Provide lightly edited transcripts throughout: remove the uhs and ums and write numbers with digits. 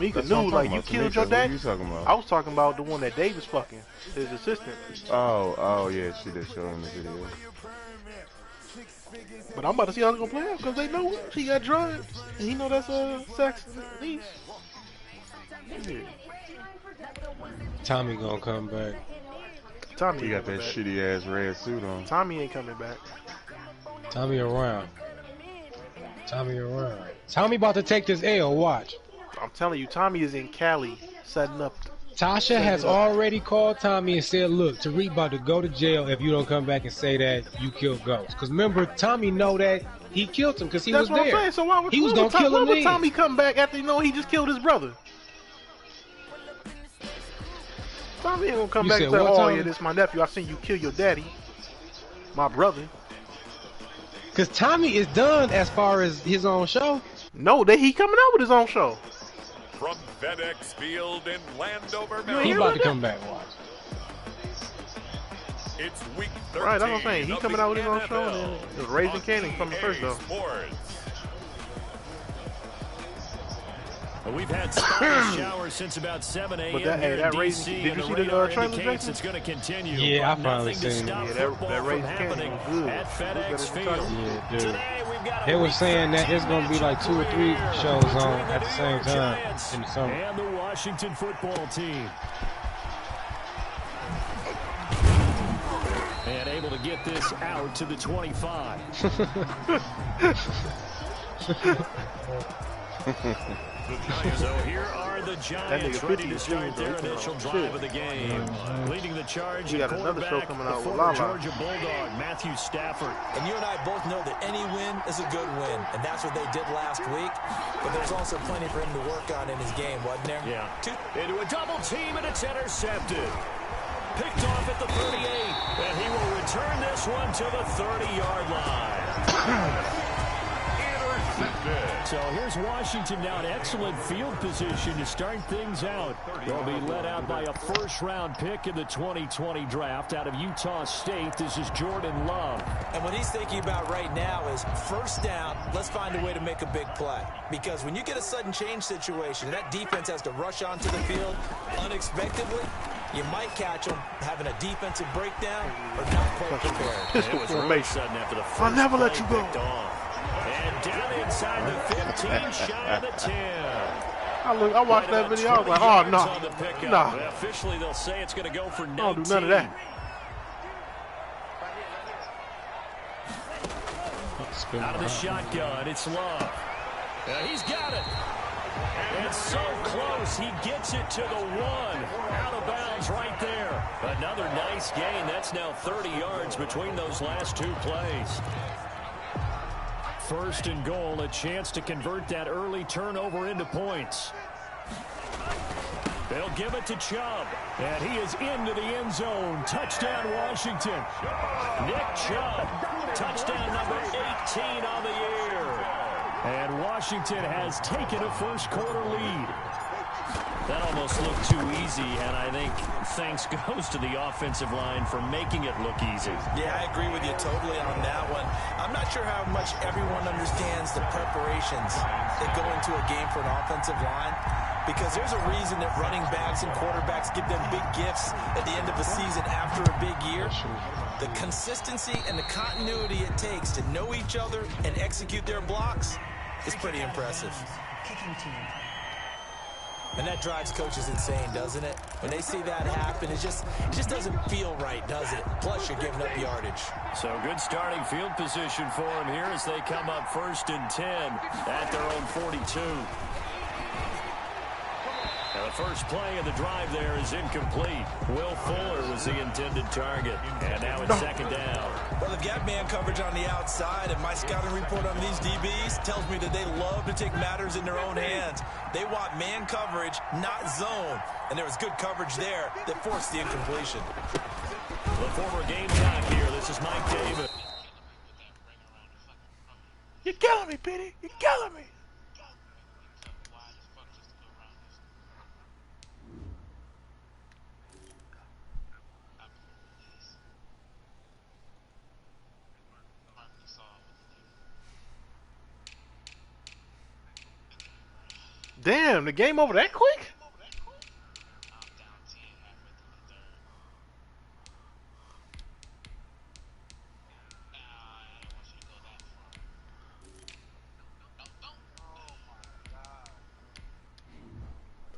Mika That's what I'm knew, talking like, you about. killed your Tamika, who daddy. you talking about? I was talking about the one that Davis fucking, his assistant. Oh, yeah, she did show in the video. But I'm about to see how it's gonna play out because they know she got drugs and he know that's sex niece. Yeah. Tommy gonna come back. Tommy He ain't got coming that back. shitty ass red suit on. Tommy ain't coming back. Tommy around. Tommy around. Tommy about to take this L. Watch. I'm telling you, Tommy is in Cali setting up. Tasha has already called Tommy and said, look, Tariq about to go to jail if you don't come back and say that you killed Ghost. Because remember, Tommy know that he killed him because he was there. That's what I'm saying. So why would, he was going to kill him why would Tommy come back after you know he just killed his brother? Tommy ain't gonna come back and say, oh yeah, this is my nephew. I seen you kill your daddy. My brother. Because Tommy is done as far as his own show. No, he coming out with his own show. From FedEx Field in Landover, Maryland. He about to come back, watch. It's week 13. Right, that's what I'm saying. He coming out with his own show, and then Raising Canyon coming first, though. Sports. We've had spotty showers since about 7 a.m. But that Raising, did you see the trailer, Jason? It's going to continue. Yeah, I finally seen it. Yeah, that Raising Canyon was good. At FedEx Field. Yeah, dude. Today, we've got they were saying that there's going to be like 2 or 3 shows on at the same time in the summer. And the Washington football team. And able to get this out to the 25. So here are the Giants ready to start their initial drive of the game. Leading the charge, we got another show coming out with former Georgia Bulldog, Matthew Stafford. And you and I both know that any win is a good win, and that's what they did last week. But there's also plenty for him to work on in his game, wasn't there? Yeah. Into a double team, and it's intercepted. Picked off at the 38, and he will return this one to the 30-yard line. So here's Washington now in excellent field position to start things out. They'll be led out by a first-round pick in the 2020 draft out of Utah State. This is Jordan Love. And what he's thinking about right now is first down, let's find a way to make a big play. Because when you get a sudden change situation, that defense has to rush onto the field unexpectedly. You might catch them having a defensive breakdown or not quite prepared. It was really sudden after the first I'll never let you go. And down inside the 15, shy of the 10. I watched that video. I was like, oh, no. Nah. Officially, they'll say it's going to go for 19. I don't do none of that. Out of the shotgun, it's Love. He's got it. And so close, he gets it to the 1. Out of bounds right there. Another nice gain. That's now 30 yards between those last 2 plays. First and goal, a chance to convert that early turnover into points. They'll give it to Chubb, and he is into the end zone. Touchdown, Washington. Nick Chubb, touchdown number 18 on the year. And Washington has taken a first-quarter lead. That almost looked too easy, and I think thanks goes to the offensive line for making it look easy. Yeah, I agree with you totally on that one. I'm not sure how much everyone understands the preparations that go into a game for an offensive line, because there's a reason that running backs and quarterbacks give them big gifts at the end of the season after a big year. The consistency and the continuity it takes to know each other and execute their blocks is pretty impressive. Kicking team. And that drives coaches insane, doesn't it? When they see that happen, it just doesn't feel right, does it? Plus, you're giving up yardage. So good starting field position for them here as they come up 1st and 10 at their own 42. Now the first play of the drive there is incomplete. Will Fuller was the intended target. And now it's 2nd down. Well, they've got man coverage on the outside, and my scouting report on these DBs tells me that they love to take matters in their own hands. They want man coverage, not zone. And there was good coverage there that forced the incompletion. The former Gamecock here. This is Mike Davis. You're killing me, Petey. You're killing me. Damn, the game over that quick?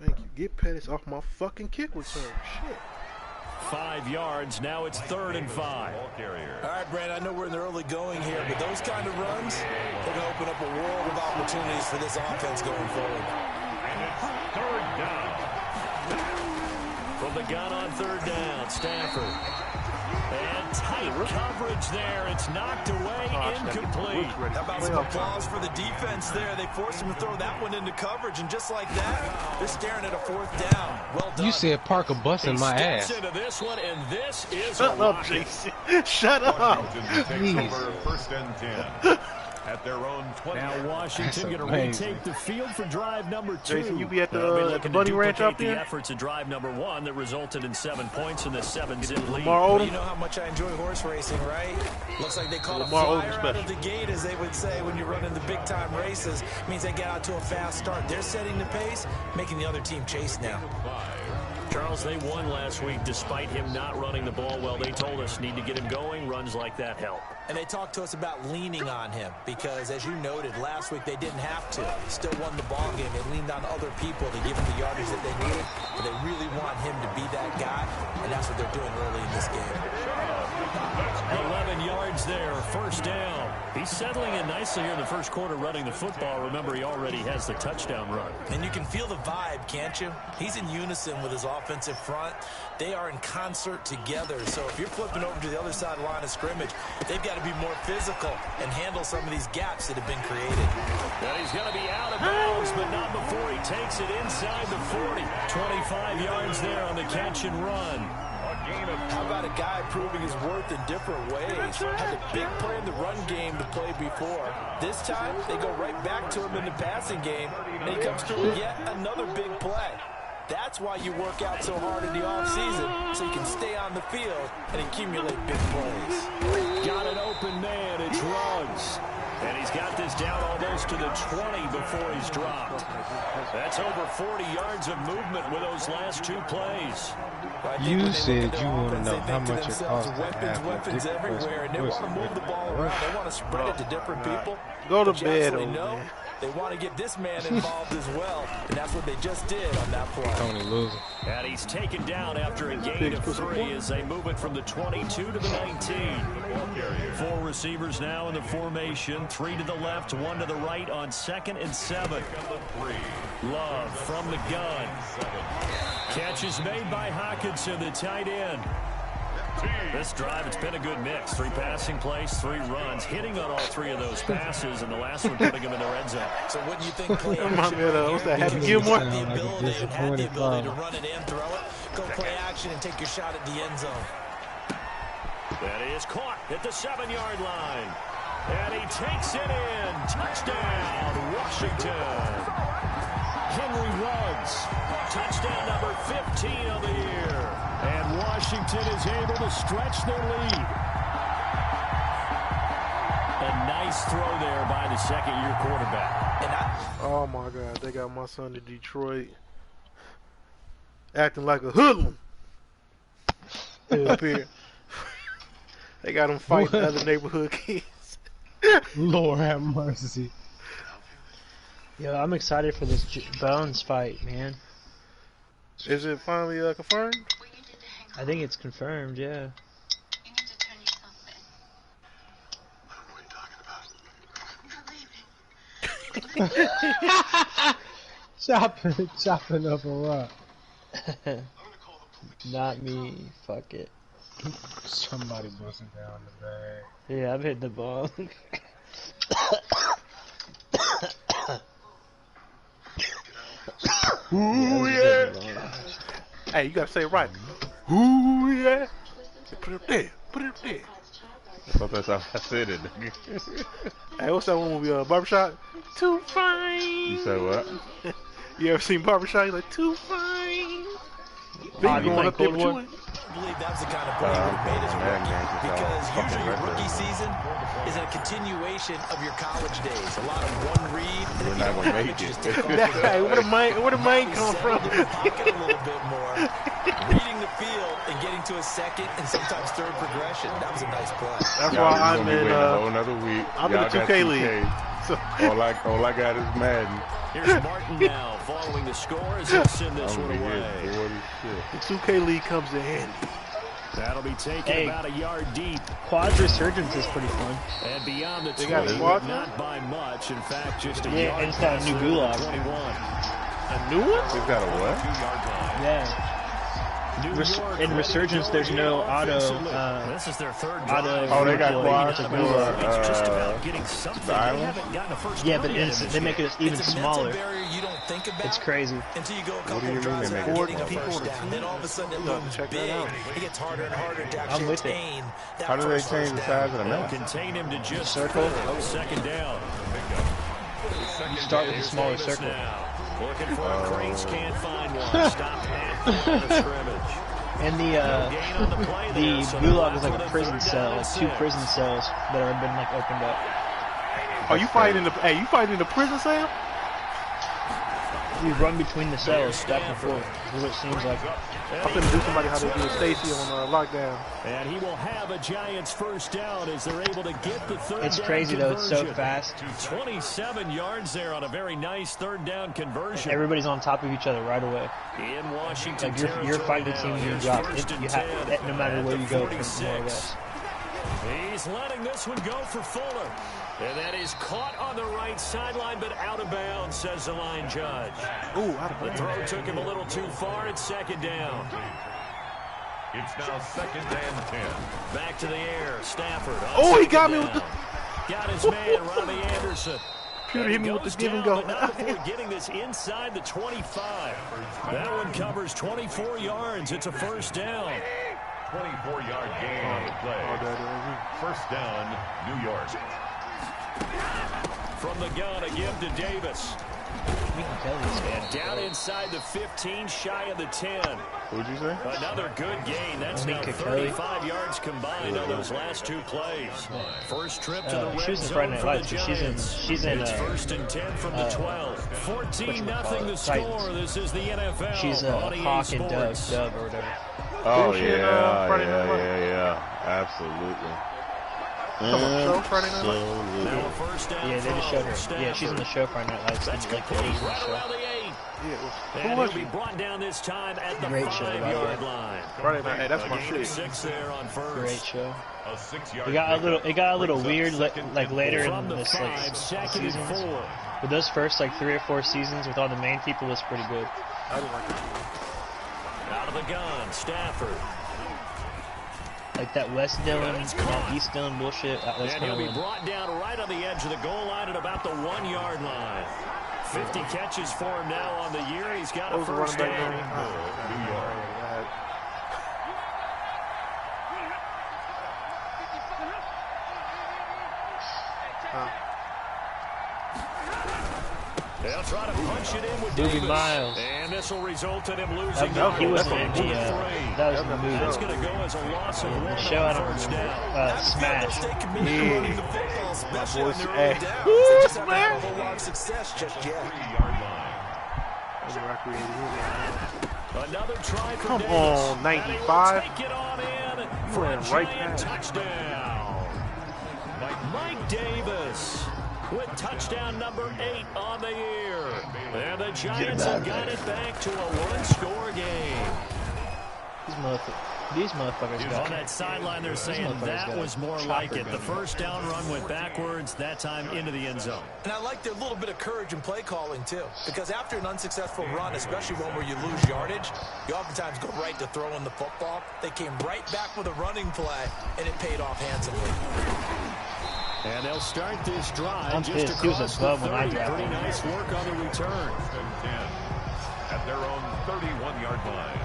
Thank you. Get Pettis off my fucking kick return. Shit. 5 yards. Now it's 3rd and 5. All right, Brandon, I know we're in the early going here, but those kind of runs, they're going to open up a world of opportunities for this offense going forward. And it's 3rd down. From the gun on 3rd down, Stanford. And tight coverage there. It's knocked away, incomplete. How about some applause for the defense there? They forced him to throw that one into coverage, and just like that, they're staring at a 4th down. Well done. You said Parker busting my ass. Into this one, and this is Shut a up, rocket. JC. Shut up. Washington takes over 1st and 10 at their own 20. Now Washington going to amazing. retake the field for drive number 2. Jason, you be at They'll the looking to Bunny Ranch duplicate out there? the efforts of drive number 1 that resulted in 7 points in the 7-zip lead. Lamar Well, Odom? you know how much I enjoy horse racing, right? Looks like they call a Lamar Odom flyer out special. of the gate, as they would say when you're running the big-time races. Means they get out to a fast start. They're setting the pace, making the other team chase now. Charles, they won last week despite him not running the ball well. They told us need to get him going. Runs like that help. And they talked to us about leaning on him because, as you noted, last week they didn't have to. Still won the ball game. They leaned on other people to give them the yardage that they needed. But they really want him to be that guy, and that's what they're doing early in this game. 11 yards there, 1st down. He's settling in nicely here in the 1st quarter running the football. Remember, he already has the touchdown run. And you can feel the vibe, can't you? He's in unison with his offensive front. They are in concert together. So if you're flipping over to the other side of the line of scrimmage, they've got to be more physical and handle some of these gaps that have been created. Well, he's going to be out of bounds, but not before he takes it inside the 40. 25 yards there on the catch and run. How about a guy proving his worth in different ways? Had a big play in the run game to play before. This time, they go right back to him in the passing game, and he comes through with yet another big play. That's why you work out so hard in the offseason, so you can stay on the field and accumulate big plays. Got an open man, it's Ruggs. And he's got this down almost to the 20 before he's dropped. That's over 40 yards of movement with those last 2 plays. You said you want to know how much it costs to Weapons have everywhere, and they want to move the ball around. They want to spread it to different people. Go to But you bed, absolutely old know man. they want to get this man involved as well, and that's what they just did on that play. Tony losing. And he's taken down after a gain of 3 as they move it from the 22 to the 19. 4 receivers now in the formation. 3 to the left, 1 to the right on 2nd and 7. Love from the gun. Catch is made by Hockenson, the tight end. This drive, it's been a good mix. 3 passing plays, 3 runs, hitting on all 3 of those passes, and the last one putting him in the red zone. So wouldn't you think play Remind me of, what's that, Happy had Gilmore? the Sound like a ability and had the disappointed ability to father. run it and throw it, go play action and take your shot at the end zone. That is caught at the 7-yard line. And he takes it in. Touchdown, Washington. Henry Ruggs. Touchdown number 15 of the year. And Washington is able to stretch their lead. A nice throw there by the 2nd-year quarterback. Oh my God, they got my son in Detroit acting like a hoodlum up here. They got him fighting other neighborhood kids. Lord have mercy. Yo, I'm excited for this Bones fight, man. Is it finally confirmed? I think it's confirmed, yeah. Chopping up a rock. Not me. Fuck it. Somebody busting down the bag. Yeah, I'm hitting the ball. Ooh yeah! Hey, you gotta say it right. Ooh yeah! Put it up there. Put it up there. I thought that's how I said it. Hey, what's that one movie? Barbershop. Too fine. You say what? You ever seen Barbershop? You're like too fine. Oh, Then you going playing up there Cold War? with believe that was the kind of play he would have made as a rookie, because usually your rookie season is a continuation of your college days. A lot of one read, and if you don't have it, you just take off. Hey, where the mind come from? A little bit more, reading the field and getting to a second and sometimes third progression. That was a nice play. That's why I'm in a whole another week. I'm in the 2K league. So. All I got is Madden. Here's Martin now following the score as he'll send this one away. The 2K league comes in handy. That'll be taken about a yard deep. Quad Resurgence is pretty fun. And beyond the 20, but not by much. In fact, just a yard. And it's got a new gulag. 21. A new one? It's got a what? Yeah. In Resurgence, there's no auto. This is their third auto. Oh, they got quads for it's just about getting something. They haven't gotten a first yeah, but they make it even smaller. You don't think about it's crazy. Until you go a couple of drives and getting a first down. Then all of a sudden it looks big. It gets harder and harder to actually attain that. How do they change the size of the map? Contain him to just circle. Second down. You start with a smaller circle. Looking for Cranes, can't find one. Stop the scrimmage. And the gulag is like a prison cell, like 2 prison cells that have been like opened up. Are you fighting in the? Hey, you fighting in the prison cell? You run between the cells back and forth. Is what it seems like. I'm gonna do somebody how they do Stacy on lockdown. And he will have a Giants first down as they're able to get the third down. It's crazy though. It's so fast. 27 yards there on a very nice third down conversion. Everybody's on top of each other right away. In Washington, like you're fighting the team you drop. You have, no matter where you go, from more or less. He's letting this one go for Fuller. And that is caught on the right sideline, but out of bounds, says the line judge. Ooh, out of bounds. The throw took him a little too far. It's second down. It's now 2nd and 10. Back to the air. Stafford. Oh, he got me with the... Got his man, Robbie Anderson. Pewter hit me with the give and go. Getting this inside the 25. That one covers 24 yards. It's a first down. 24-yard gain on the play. First down, New York. From the gun, a give to Davis. And down inside the 15, shy of the 10. What'd you say? Another good gain. That's now 35 yards combined on those last 2 plays. First trip to the red zone for the Giants. She's in it's 1st and 10 from the 12. 14-0 the score. This is the NFL. She's Hock and Dove or whatever. Oh, yeah. Absolutely. Show Friday Night Lights? Now a first down. Yeah, they just showed her. Yeah, she's in the show Friday Night Lights. That's like the right around the 8. Yeah, and he'll be brought down this time at the 5-yard line. Friday Night, hey, that's my shit. 6 there on first. Great show. A 6-yard It got a little weird like later in this like seasons. But those first like 3 or 4 seasons with all the main people was pretty good. I didn't like it. Out of the gun, Stafford. Like that West Dillon, East Dillon bullshit. That's and he'll be brought down right on the edge of the goal line at about the 1-yard line. 50 catches for him now on the year. He's got a first down. New York. They'll try to punch it in with Doobie Davis. Miles. And this will result in him losing. He was in the that was the movie. That's going to go as a loss of 1 the show I don't first remember. down. Smash. My boy Smash. Woo, Smash! A whole lot of success just yet. 3-yard line. Another try for Come Davis. on, 95. Take it on in You for a ran right Giant past. touchdown. Mike Davis with touchdown number 8 on the year. And the Giants have got it back to a 1-score game. These motherfuckers got On that sideline, they're saying that was more like it. The first down run went backwards, that time into the end zone. And I like their little bit of courage in play calling, too. Because after an unsuccessful run, especially one where you lose yardage, you oftentimes go right to throwing the football. They came right back with a running play, and it paid off handsomely. And they'll start this drive I'm just pissed. He was across a the bum when I 30. got Pretty him. nice work on the return. 10 at their own 31-yard line.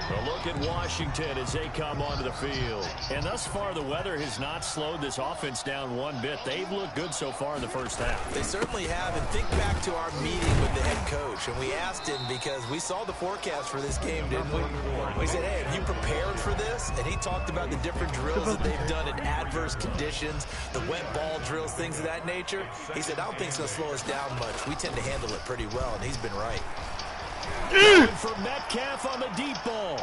A look at Washington as they come onto the field. And thus far, the weather has not slowed this offense down one bit. They've looked good so far in the first half. They certainly have. And think back to our meeting with the head coach. And we asked him because we saw the forecast for this game, didn't we? We said, hey, have you prepared for this? And he talked about the different drills that they've done in adverse conditions, the wet ball drills, things of that nature. He said, I don't think it's going to slow us down much. We tend to handle it pretty well, and he's been right. For Metcalf on the deep ball.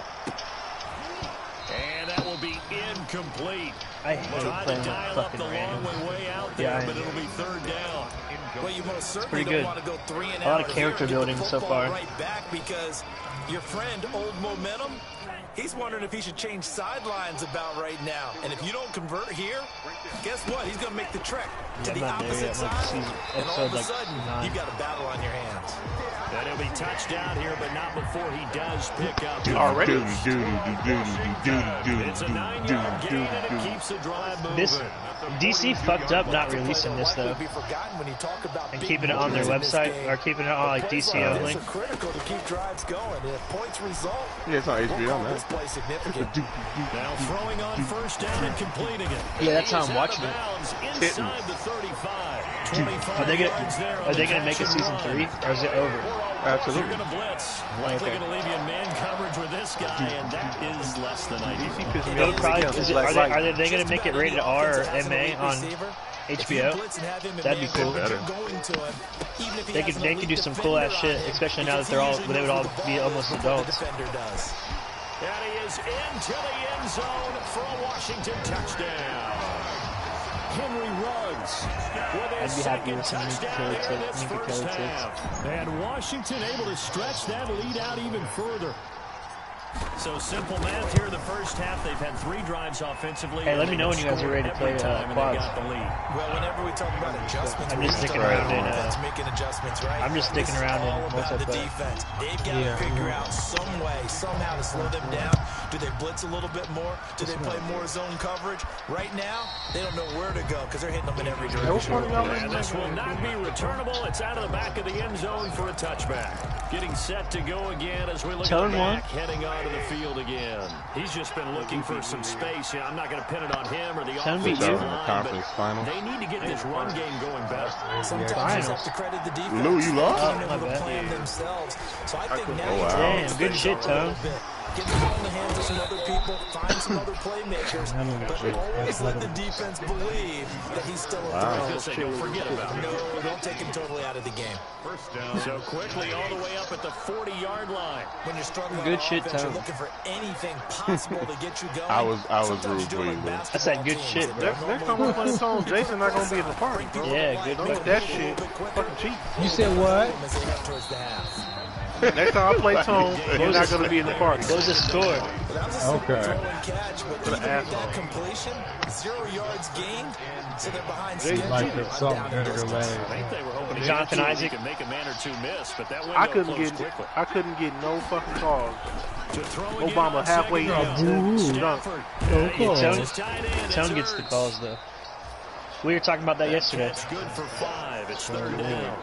And that will be incomplete. I hate Trying playing to dial with up the fucking long random. way out there, Yeah, but it'll be third down. Well, you most certainly pretty don't good. want to go 3 and A lot out of character here and building get the so football far. right back because your friend, Old Momentum, he's wondering if he should change sidelines about right now. And if you don't convert here, guess what? He's going to make the trek to the opposite side. And all of a sudden, you've got a battle on your hands. And he'll be touched down here, but not before he does pick up. Already? It's a 9-yard gain, and it keeps the drive moving. This DC fucked up not releasing this though, and keeping it on their website or keeping it on like DC only. It's critical to keep drives going. And if points result, Yeah, it's on HBO, man. this play significant. Now throwing on first down and completing it. Yeah, that's how I'm He's out of watching it. bounds inside the 35. 25 Are they yards there on the gonna make it catch and season run. 3 or is it over? Absolutely. You're going to blitz. Likely going to leave you in man coverage with this guy, and that is less than ideal. They'll probably, are they going to make it rated R or MA on HBO? That'd be cool. They could do some cool ass shit, especially now that they would all be almost adults. And he is into the end zone for a Washington touchdown. Henry Ruggs with his I'd be happy second with some touchdown Nick there in this Kill first It. half. And Washington able to stretch that lead out even further. So simple math here in the first half. They've had 3 drives offensively. Hey, let me know when you guys are ready to play quads. quads. Well, whenever we talk about adjustments, I'm just sticking around in. making adjustments, right? I'm just sticking around in all about the multiplayer. defense. They've got to figure out some way, somehow to slow them down. Do they blitz a little bit more? Do they play more zone coverage? Right now, they don't know where to go because they're hitting them in every direction. And this will not be returnable. It's out of the back of the end zone for a touchback. Getting set to go again as we look at the back, heading onto the field again. He's just been looking for some space. Yeah, I'm not going to pin it on him or the offensive line, but they need to get this run game going better. Sometimes you have to credit the defense. Lou, you lost? Being able to plan themselves. So I think now wow. Damn, good shit, Tom. get the ball in the hands of some other people, find some other playmakers, but always let the defense believe that he's still a threat. Don't forget about him. No, don't take him totally out of the game. So quickly all the way up at the 40-yard line. When you're struggling Good on shit, offense, you're Tom. looking for anything possible to get you going. I was Sometimes rude you're for doing you, like Lou. basketball That's that good teams shit, that bro. Next time we're playing Tone, Jason not gonna be in the party, bro. Yeah, good. Don't eat that shit. Fucking cheap. You said what? as they head towards the half. Next time I play Tone, you're not gonna be in the party. What was the score? That was a Okay. throw and catch, but even with that completion, 0 yards gained, so they're behind schedule. Like the on salt down vinegar distance. I man. think they were hoping to Jonathan get Isaac. could make a man or two miss, but that window I couldn't closed get quickly. no fucking calls. To throw Obama again on halfway second down. down. Dunk. Stafford. cool. He his tight end. Tone It's gets the Ertz. calls though. We were talking about that yesterday. That's good for 5. It's third down.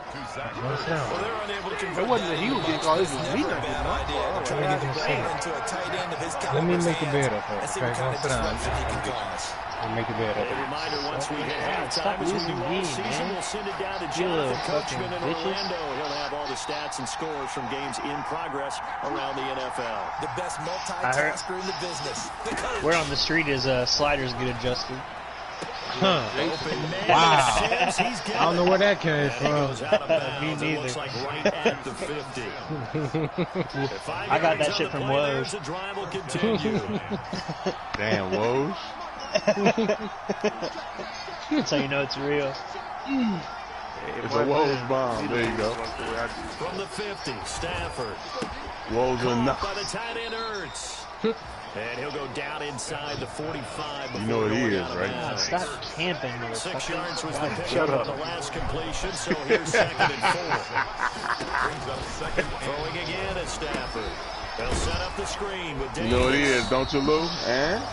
Well, they're unable to convert It wasn't that he was getting called, it was That's me never not a getting bad idea. called. Try to Let me get get the him ball into a tight end of his Let me caliber's make the hands bed up here, and see okay? what kind of Don't sit down. disruption he can cause. Make the bed A up. reminder, once we hit Stop halftime, as we losing do all games, season, man. we'll send it down to You little Jonathan Coachman in fucking bitches. Orlando. He'll have all the stats and scores from games in progress around the NFL. The best multitasker in the business. The coach. Word on the street is sliders get adjusted. Huh. Open man. Wow. Sims, he's got I don't know it. where that came And he from. goes out of bounds. Me It neither. looks like right at the 50. I got that shit from Woes. The drive will continue. Damn, Woes. That's how you know it's real. It's a Woes bomb. There you go. From the 50, Stafford. Woes Caught enough. by the tight end Ertz. And he'll go down inside the 45 before You know what he going is, out of right? bounds. Stop camping, 6 yards was the motherfucker. pickup on the last completion, so here's 2nd and 4. Throwing again at Stafford. They'll set up the screen with You Davis. know what he is, don't you, Lou? And?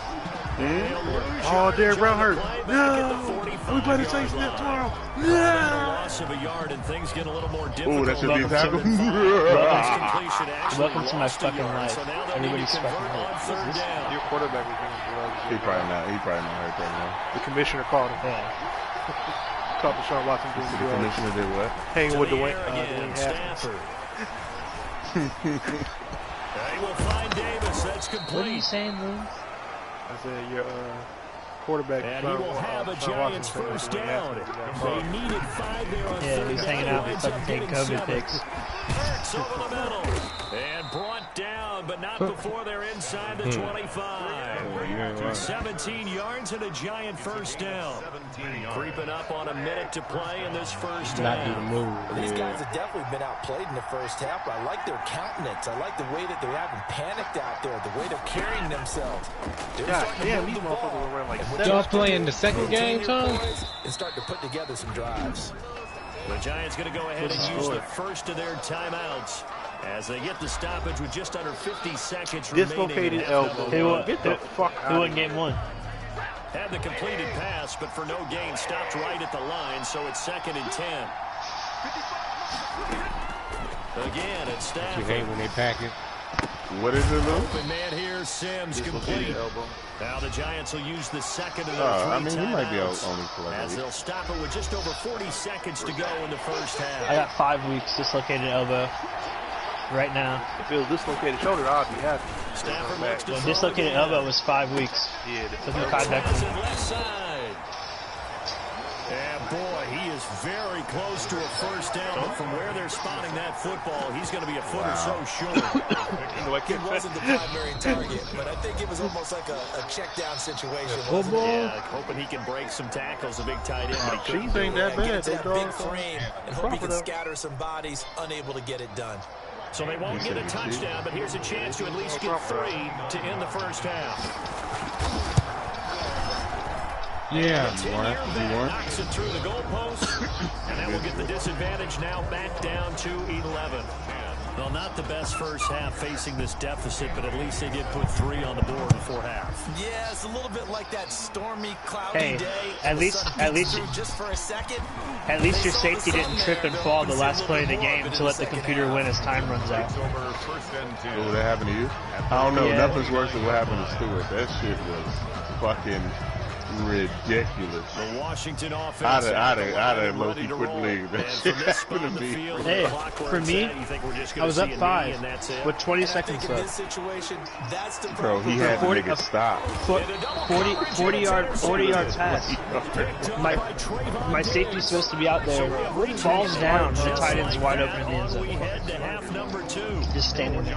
Oh, Derrick Brown hurt. No. We play the Saints tomorrow. No. Loss of a yard and things get a little more difficult. Ooh, that should be a tackle. Complete formation actually. Welcome to my fucking life. So now Everybody's fucking on third down. Your quarterback was doing drugs. He probably not hurt right now. The commissioner called him. Yeah. Caught Deshaun Watson doing The drugs. commissioner did what? Hanging with Again, Dwayne Stafford. He will find Davis. That's complete. What are you saying, Lou? I said your quarterback. And he will have a Giants first down. They needed 5 there on Yeah, third he's down. hanging out with fucking taking COVID pics. Hurts over the middle. And brought down, but not before they're inside the 25. 17 yards and a Giant first down. Creeping up on a minute to play in this first Not half. even move. These guys have definitely been outplayed in the first half, but I like their countenance. I like the way that they haven't panicked out there, the way they're carrying themselves. They're God starting to damn, move these the motherfuckers ball. were running like And 7. Y'all playing the second game, Tom? and start to put together some drives. The Giants going to go ahead and use the first of their timeouts as they get the stoppage with just under 50 seconds remaining. Dislocated elbow. Get the fuck out. Who won game 1? Had the completed pass, but for no gain, stopped right at the line, so it's 2nd and 10. Again, it's You Stafford. hate when they pack it. What is it, Lou? Open man here, Sims complete. Elbow. Now the Giants will use the second of their 3 I mean, he might be timeouts only for like a as week. they'll stop it with just over 40 seconds to go in the first half. I got 5 weeks dislocated elbow. Right now. If it was dislocated shoulder, I'd be happy. Stafford looks to Well, throw dislocated again. elbow was 5 weeks. Yeah, With Pass Mukadek. it left side. And boy, he is very close to a first down, but from where they're spotting that football, he's going to be a foot or so short. He wasn't the primary target, but I think it was almost like a check down situation. Yeah, hoping he can break some tackles, a big tight end. But he couldn't Cheese ain't do it. that Get bad. into They that draw big frame and hope he can Proper, though. scatter some bodies, unable to get it done. So they won't get a touchdown, but here's a chance to at least get 3 to end the first half. Yeah, You knocks it through the goalpost, and that will get the disadvantage now back down to 11. Well, not the best first half facing this deficit, but at least they did put 3 on the board before half. Yeah, it's a little bit like that stormy, cloudy day. At least just for a second. At least your safety didn't trip and fall the last play of the game to let the computer win as time runs out. Oh, that happened to you? I don't know. Yeah. Nothing's worse than what happened to Stewart. That shit was fucking ridiculous. The Washington offense I'd have ready low-key to quit roll. league. That And shit from this spot happened in to the me. field, Hey, the clock where for it's me, at, you think we're just I gonna was see up a knee 5 and that's it? with 20 And I seconds think in this left. situation, that's the Bro, he problem. had to 40 make it stop. 40 yard pass. My safety's supposed to be out there, falls down, and the tight end's wide open in the end We zone. head to half number 2. Just standing there.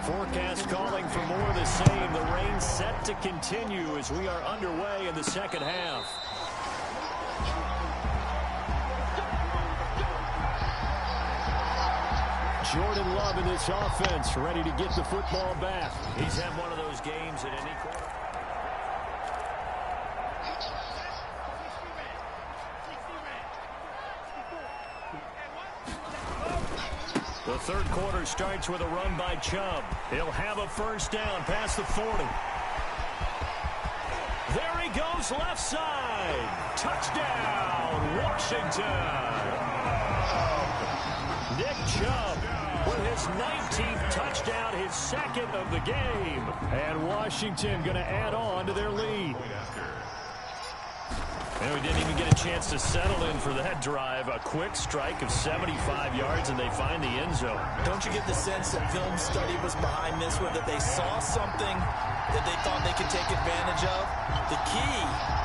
Forecast calling for more of the same. The rain set to continue as we are underway in the second half. Jordan Love in this offense, ready to get the football back. He's had one of those games at any quarter. The third quarter starts with a run by Chubb. He'll have a first down past the 40. There he goes left side. Touchdown, Washington. Nick Chubb with his 19th touchdown, his 2nd of the game. And Washington going to add on to their lead. And we didn't even get a chance to settle in for that drive. A quick strike of 75 yards, and they find the end zone. Don't you get the sense that film study was behind this one, that they saw something that they thought they could take advantage of? The key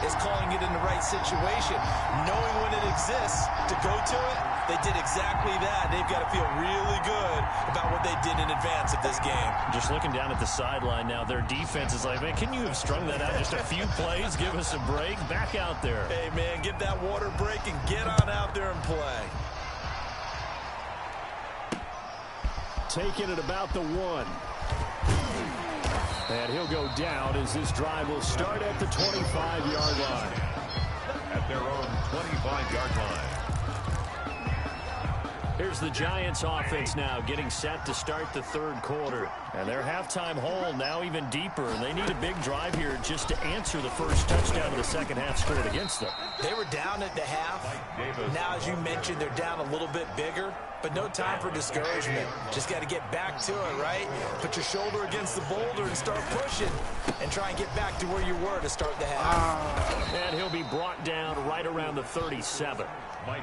is calling it in the right situation. Knowing when it exists to go to it, they did exactly that. They've got to feel really good about what they did in advance of this game. Just looking down at the sideline now, their defense is like, man, can you have strung that out just a few plays? Give us a break. Back out there. Hey, man, get that water break and get on out there and play. Taking it about the 1. And he'll go down as this drive will start at the 25-yard line. At their own 25-yard line. Here's the Giants offense now getting set to start the third quarter. And their halftime hole now even deeper. And they need a big drive here just to answer the first touchdown of the second half scored against them. They were down at the half. Now, as you mentioned, they're down a little bit bigger. but no time for discouragement. Just got to get back to it, right? Put your shoulder against the boulder and start pushing and try and get back to where you were to start the half. And he'll be brought down right around the 37.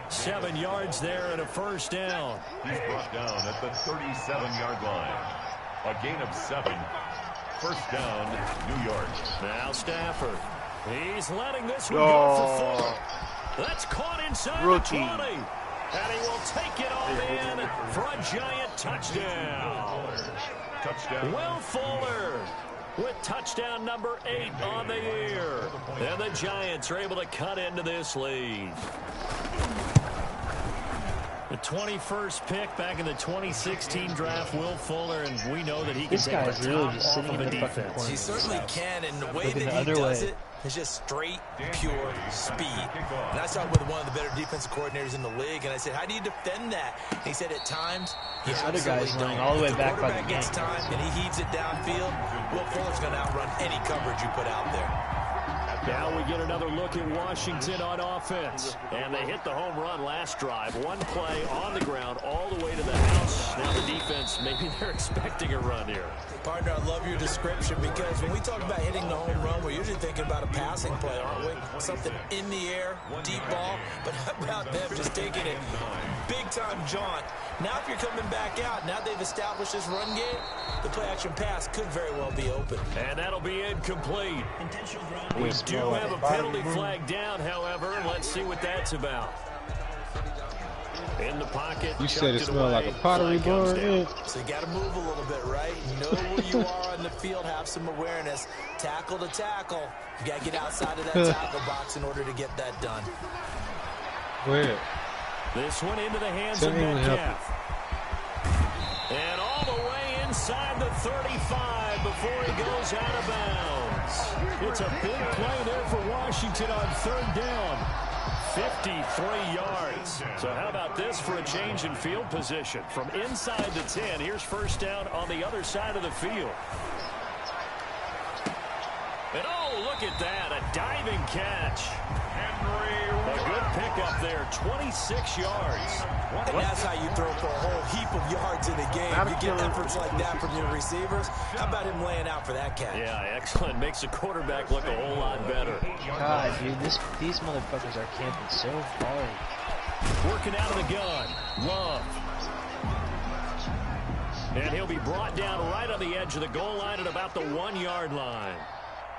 7 yards there and a first down. He's brought down at the 37-yard line. A gain of 7. First down, New York. Now Stafford. He's letting this one go for 4. That's caught inside the 20. And he will take it all in for a giant touchdown. Will Fuller with touchdown number 8 on the year. And the Giants are able to cut into this lead. The 21st pick back in the 2016 draft, Will Fuller, and we know that he can take a really top just off sitting of in a the fucking defense. corner. He certainly can, and the way Looking that the he other does way. it is just straight, pure speed. And I saw it with one of the better defensive coordinators in the league, and I said, how do you defend that? And he said, at times, This other guy's running all the way back by the quarterback gets time, and he heaves it downfield. Will Fuller's going to outrun any coverage you put out there. Now we get another look at Washington on offense. And they hit the home run last drive. One play on the ground all the way to the house. Now the defense, maybe they're expecting a run here. Partner, I love your description because when we talk about hitting the home run, we're usually thinking about a passing play, aren't we? Something in the air, deep ball. But how about them just taking it big-time jaunt? Now if you're coming back out, now they've established this run game, the play-action pass could very well be open. And that'll be incomplete. We do have a penalty flag down, however. Let's see what that's about. In the pocket. You said it smelled like a pottery barn, man. So you got to move a little bit, right? Know where you are on the field. Have some awareness. Tackle to tackle. You got to get outside of that tackle box in order to get that done. Where? This one into the hands of Metcalf. And all the way inside the 35 before he goes out of bounds. It's a big play there for Washington on 3rd down. 53 yards. So how about this for a change in field position? From inside the 10, here's first down on the other side of the field. And oh, look at that, a diving catch. A good pickup there, 26 yards. And that's how you throw for a whole heap of yards in a game. You get efforts like that from your receivers. How about him laying out for that catch? Yeah, excellent. Makes the quarterback look a whole lot better. God, dude, these motherfuckers are camping so hard. Working out of the gun. Love. And he'll be brought down right on the edge of the goal line at about the 1-yard line.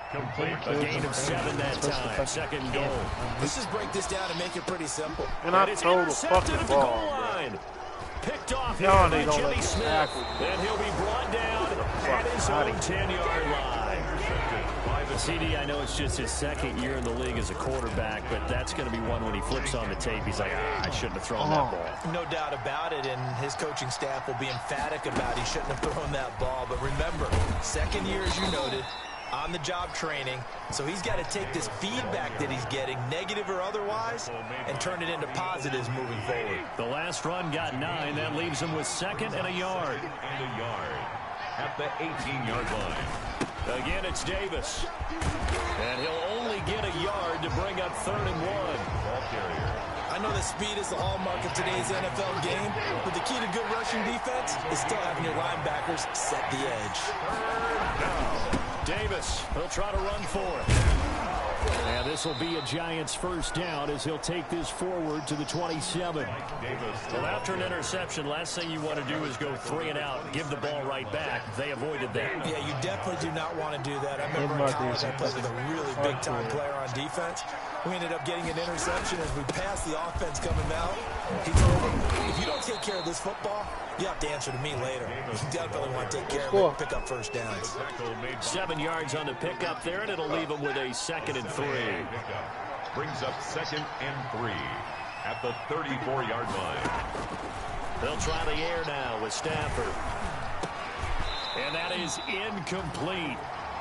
Complete. A gain of 7 that time. Second goal. Let's just break this down and make it pretty simple. And I throw the fucking ball. Picked off No, by they don't Jimmy let Smith. And he'll be brought down at his own 10-yard line. CD, I know it's just his 2nd year in the league as a quarterback, but that's going to be one when he flips on the tape. He's like, I shouldn't have thrown that ball. No doubt about it, and his coaching staff will be emphatic about he shouldn't have thrown that ball. But remember, 2nd year, as you noted, on-the-job training, so he's got to take this feedback that he's getting, negative or otherwise, and turn it into positives moving forward. The last run got 9. That leaves him with 2nd and a yard. And a yard at the 18-yard line. Again, it's Davis. And he'll only get a yard to bring up 3rd and 1. Ball carrier. I know that speed is the hallmark of today's NFL game, but the key to good rushing defense is still having your linebackers set the edge. Davis, he'll try to run for it. And this will be a Giants first down as he'll take this forward to the 27. Well, after an interception, last thing you want to do is go 3 and out, give the ball right back. They avoided that. Yeah, you definitely do not want to do that. I remember in college I played with a really big-time player on defense. We ended up getting an interception as we passed the offense coming out. He told him, if you don't take care of this football, you have to answer to me later. You definitely want to take care of it and pick up first downs. 7 yards on the pickup there, and it'll leave him with a 2nd and 3. Brings up 2nd and 3 at the 34-yard line. They'll try the air now with Stafford. And that is incomplete.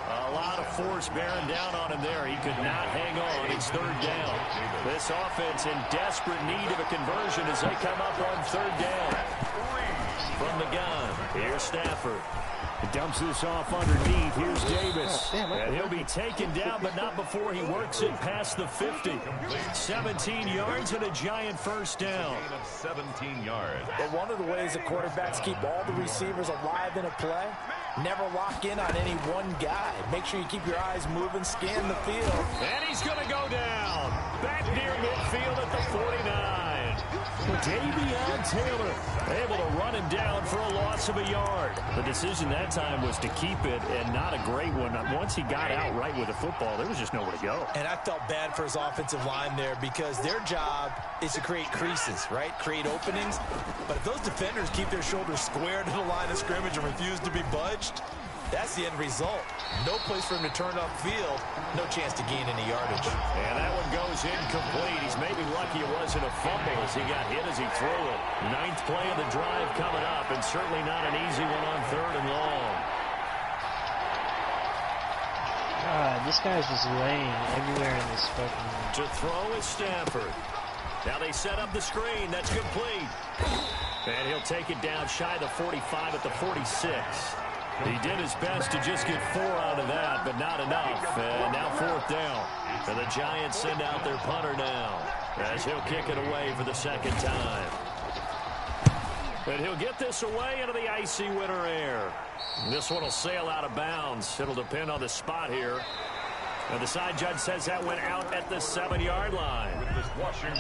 A lot of force bearing down on him there. He could not hang on. It's 3rd down. This offense in desperate need of a conversion as they come up on 3rd down. From the gun, here's Stafford. He dumps this off underneath. Here's Davis. And he'll be taken down, but not before he works it past the 50. 17 yards and a giant first down. 17 yards. But one of the ways that quarterbacks keep all the receivers alive in a play, never lock in on any one guy. Make sure you keep your eyes moving, scan the field. And he's going to go down. Back near midfield at the 49. Davion Taylor able to run him down for a loss of a yard. The decision that time was to keep it, and not a great one. Once he got out right with the football, there was just nowhere to go. And I felt bad for his offensive line there because their job is to create creases, right? Create openings. But if those defenders keep their shoulders square to the line of scrimmage and refuse to be budged, that's the end result. No place for him to turn upfield. No chance to gain any yardage. And that one goes incomplete. He's maybe lucky it wasn't a fumble as he got hit as he threw it. 9th play of the drive coming up, and certainly not an easy one on 3rd and long. God, this guy's just laying everywhere in this fucking... To throw is Stafford. Now they set up the screen. That's complete. And he'll take it down shy of the 45 at the 46. He did his best to just get 4 out of that, but not enough. And now 4th down. And the Giants send out their punter now as he'll kick it away for the 2nd time. And he'll get this away into the icy winter air. This one will sail out of bounds. It'll depend on the spot here. And the side judge says that went out at the 7-yard line.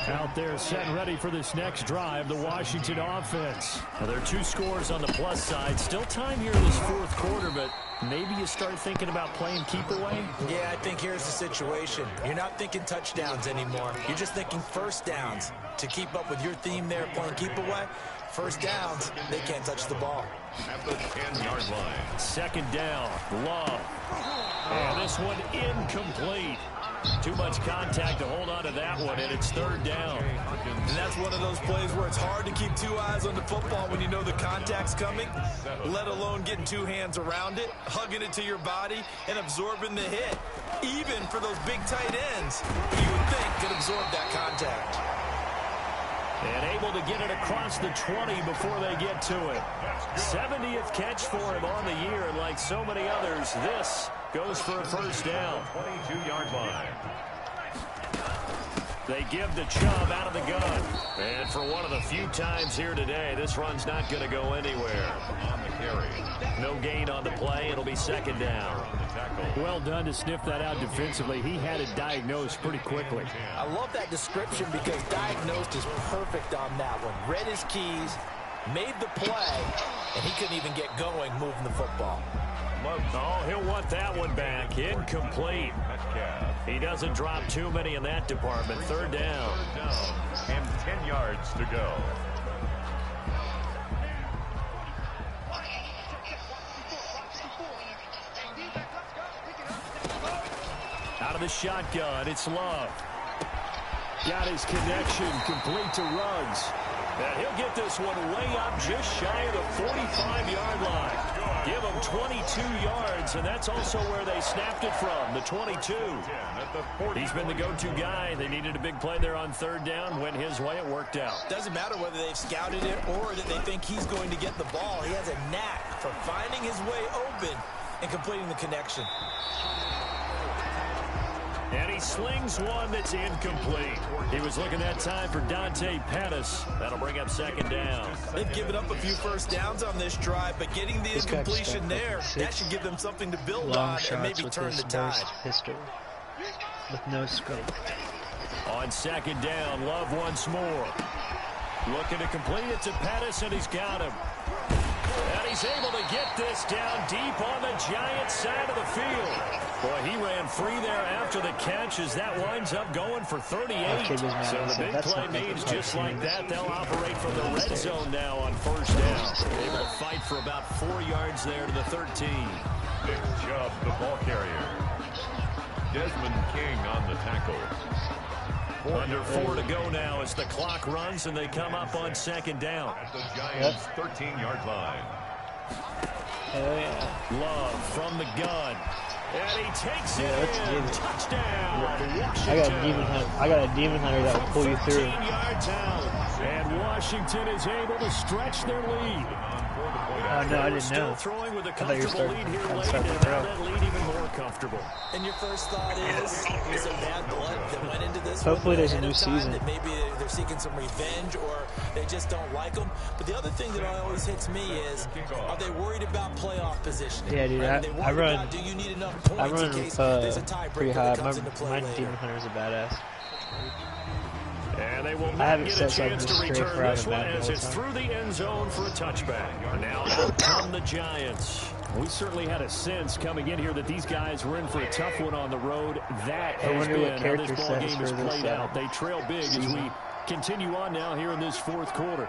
Out there set and ready for this next drive, the Washington offense. Now, there are 2 scores on the plus side. Still time here in this 4th quarter, but maybe you start thinking about playing keep away? Yeah, I think here's the situation. You're not thinking touchdowns anymore. You're just thinking first downs. To keep up with your theme there, playing keep away, first downs, they can't touch the ball. At the 10-yard line. 2nd down, Love. And this one incomplete. Too much contact to hold on to that one, and it's 3rd down. And that's one of those plays where it's hard to keep 2 eyes on the football when you know the contact's coming, let alone getting 2 hands around it, hugging it to your body, and absorbing the hit. Even for those big tight ends, you would think could absorb that contact. And able to get it across the 20 before they get to it. 70th catch for him on the year, and like so many others, this goes for a first down. 22-yard line. They give the Chubb out of the gun. And for one of the few times here today, this run's not going to go anywhere. On the carry. No gain on the play. It'll be 2nd down. Well done to sniff that out defensively. He had it diagnosed pretty quickly. I love that description because diagnosed is perfect on that one. Read his keys, made the play, and he couldn't even get going moving the football. Oh, he'll want that one back. Incomplete. He doesn't drop too many in that department. 3rd down. And 10 yards to go. Out of the shotgun, it's Love. Got his connection complete to Ruggs. And he'll get this one way up just shy of the 45-yard line. Give him 22 yards, and that's also where they snapped it from, the 22. He's been the go-to guy. They needed a big play there on 3rd down. Went his way. It worked out. Doesn't matter whether they've scouted it or that they think he's going to get the ball. He has a knack for finding his way open and completing the connection. And he slings one that's incomplete. He was looking that time for Dante Pettis. That'll bring up 2nd down. They've given up a few first downs on this drive, but getting the incompletion there, that should give them something to build on and maybe turn the tide. Pistol with no scope. On 2nd down, Love once more. Looking to complete it to Pettis, and he's got him. And he's able to get this down deep on the Giants side of the field. Boy, he ran free there after the catch as that winds up going for 38. So the big play means just like that, they'll operate from the red zone now on 1st down. Able to fight for about 4 yards there to the 13. Nick Chubb, the ball carrier. Desmond King on the tackle. Under 4 to go now as the clock runs and they come up on 2nd down. At the Giants' 13-yard line. Oh, yeah. Love from the gun. And he takes it in. Touchdown. I got a demon hunter that will pull you through. 14 yards out. And Washington is able to stretch their lead. no, I didn't Still know. throwing with a I thought you were comfortable lead here late, and now that lead even more comfortable. And your first thought is some bad blood that went into this. Hopefully there's a new season. That maybe they're seeking some revenge or they just don't like them. But the other thing that always hits me is, are they worried about playoff positioning? Yeah, dude, I run. Do you need enough points in case there's a tiebreaker pretty high. that comes into play My Demon Hunter is a badass. And they will I not haven't get a set something chance to straight return for this having one bad as it's balls, through the end zone for a touchback. Now out come the Giants. We certainly had a sense coming in here that these guys were in for a tough one on the road. That has been how this ball game is played out. They trail big as we continue on now here in this fourth quarter.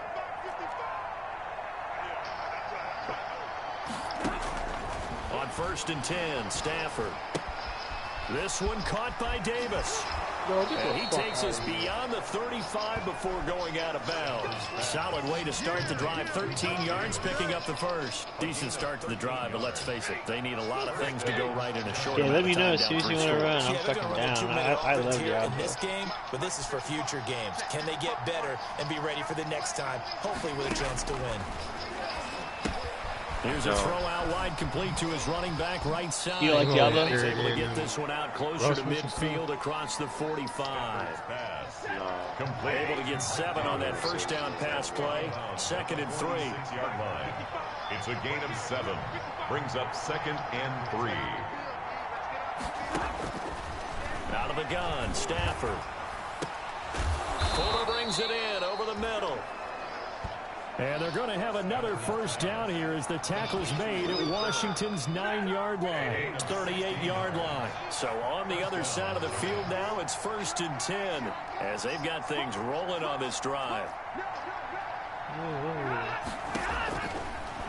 On 1st and 10, Stafford. This one caught by Davis. And he takes us beyond the 35 before going out of bounds. Solid way to start the drive. 13 yards, picking up the first. Decent start to the drive, but let's face it, they need a lot of things to go right in a short amount of time. Yeah, let me know as soon as you want to run. I'm fucking down. I love your in this game, but this is for future games. Can they get better and be ready for the next time, hopefully with a chance to win? Here's a throw out wide, complete to his running back right side. You like Diablo? He's able to get this one out closer to midfield across the 45. Able to get 7 on that first down pass play. 2nd and 3. It's a gain of 7. Brings up 2nd and 3. Out of the gun, Stafford. Fuller brings it in over the middle. And they're going to have another first down here as the tackle's made at Washington's 9-yard line, 38-yard line. So on the other side of the field now, it's 1st and 10 as they've got things rolling on this drive.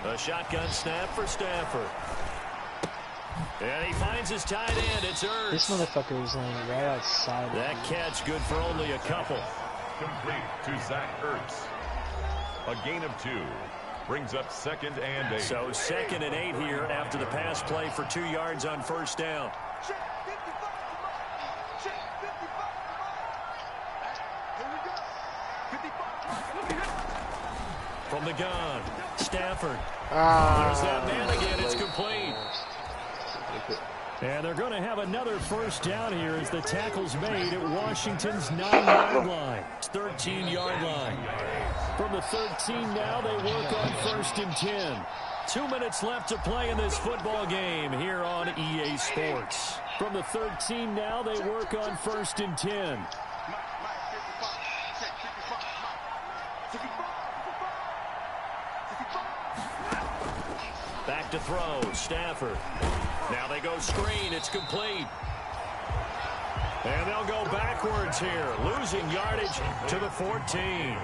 A shotgun snap for Stafford. And he finds his tight end. It's Ertz. This motherfucker is laying right outside. That catch good for only a couple. Complete to Zach Ertz. A gain of 2. Brings up 2nd and 8. So 2nd and 8 here after the pass play for 2 yards on first down. From the gun, Stafford. There's that man again. It's complete. And they're going to have another first down here as the tackle's made at Washington's 9-yard line. 13-yard line. From the 13 now, they work on 1st and 10. 2 minutes left to play in this football game here on EA Sports. From the 13 now, they work on 1st and 10. Back to throw, Stafford. Now they go screen, it's complete. And they'll go backwards here, losing yardage to the 14.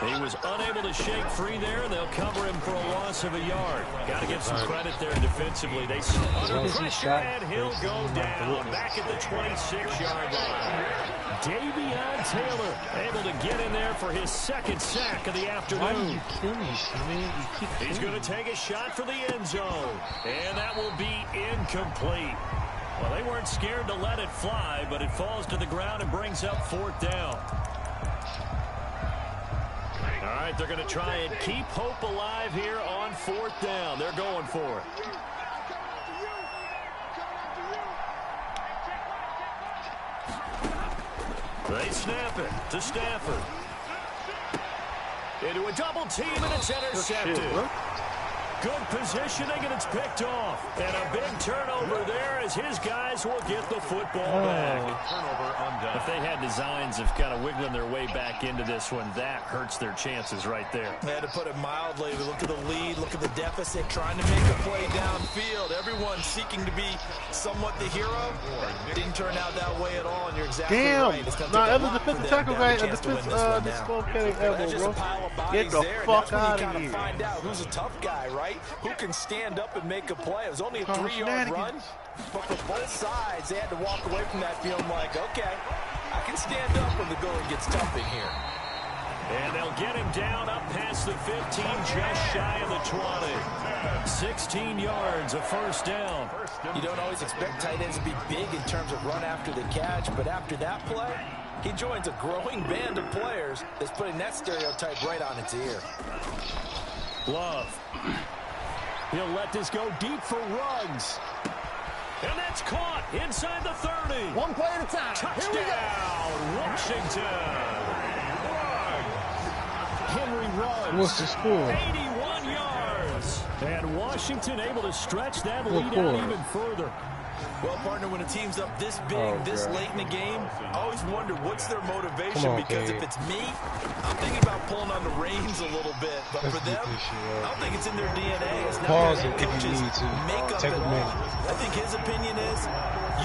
He was unable to shake free there, and they'll cover him for a loss of a yard. Got to give some credit there defensively. They under pressure, and he'll go down back at the 26-yard line. Davion Taylor able to get in there for his 2nd sack of the afternoon. Why did you kill me, Jimmy? You keep killing He's going to take a shot for the end zone, and that will be incomplete. Well, they weren't scared to let it fly, but it falls to the ground and brings up 4th down. All right, they're going to try and keep hope alive here on 4th down. They're going for it. They snap it to Stafford. Into a double team, and it's intercepted. Good positioning, and it's picked off. And a big turnover there as his guys will get the football back. Turnover undone. If they had designs of kind of wiggling their way back into this one, that hurts their chances right there. They had to put it mildly. We look at the lead, look at the deficit, trying to make a play downfield. Everyone seeking to be somewhat the hero. Didn't turn out that way at all, and you're exactly right. Nah, that was a defensive tackle guy, a disqualified elbow, bro. Get the fuck out of here. Find out who's a tough guy, right? Who can stand up and make a play. It was only a 3-yard run, but for both sides, they had to walk away from that feeling like, okay, I can stand up when the going gets tough in here. And they'll get him down up past the 15, just shy of the 20. 16 yards, a first down. You don't always expect tight ends to be big in terms of run after the catch, but after that play, he joins a growing band of players that's putting that stereotype right on its ear. Love. He'll let this go deep for Ruggs. And that's caught inside the 30. One play at a time. Touchdown, Washington. Henry Ruggs. What's the score? 81 yards. And Washington able to stretch that lead out even further. Well, partner, when a team's up this big, this late in the game, I always wonder what's their motivation, because if it's me, I'm thinking about pulling on the reins a little bit. But for them, I don't think it's in their DNA. It's not Pause their it head if you coaches need to. make up Take a at all. minute. I think his opinion is,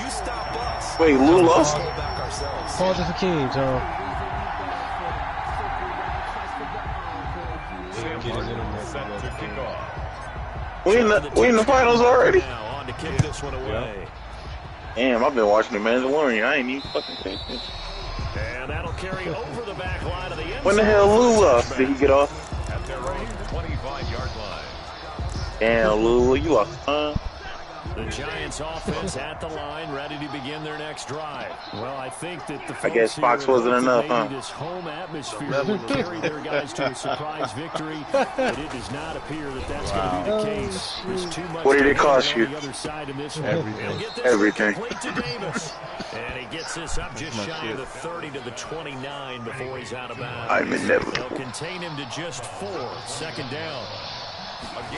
you stop us. Wait, Lou lost? We'll back ourselves. Pause it for King, Tom. Get his internet. Set to kick off. We in the finals already? Now on to kick this one away. Damn, I've been watching the Mandalorian. I ain't even fucking paying attention. And that'll carry over the back line of the end When the zone. hell Lou lost? Did he get off? At their own 25-yard line. Damn, Lou, you lost, huh? The Giants offense at the line, ready to begin their next drive. Well, I think that the folks guess Fox here wasn't hope enough, that huh? maybe this home atmosphere will carry their guys to a surprise victory, but it does not appear that that's going to be the case. There's too much What did it cost you? on the other side in this one. Everything. He'll get this Everything. complete to Davis. And he gets this up just shy of the 30 to the 29 before he's out of bounds. I'm inevitable. They'll contain him to just 4. Second down.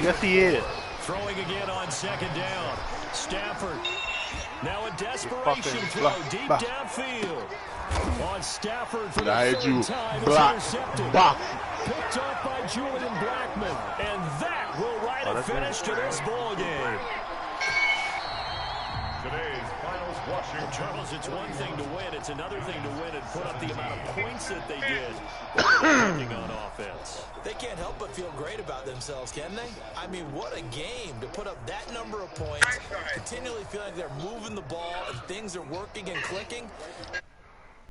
Yes, he is. Throwing again on second down. Stafford. Now a desperation throw deep downfield. On Stafford for the third time. It's intercepted. Picked up by Julian Blackmon. And that will write a finish to this ball game. Today's finals, Washington. Charles, it's one thing to win. It's another thing to win and put up the amount of points that they did working on offense. They can't help but feel great about themselves, can they? I mean, what a game to put up that number of points, continually feeling like they're moving the ball and things are working and clicking.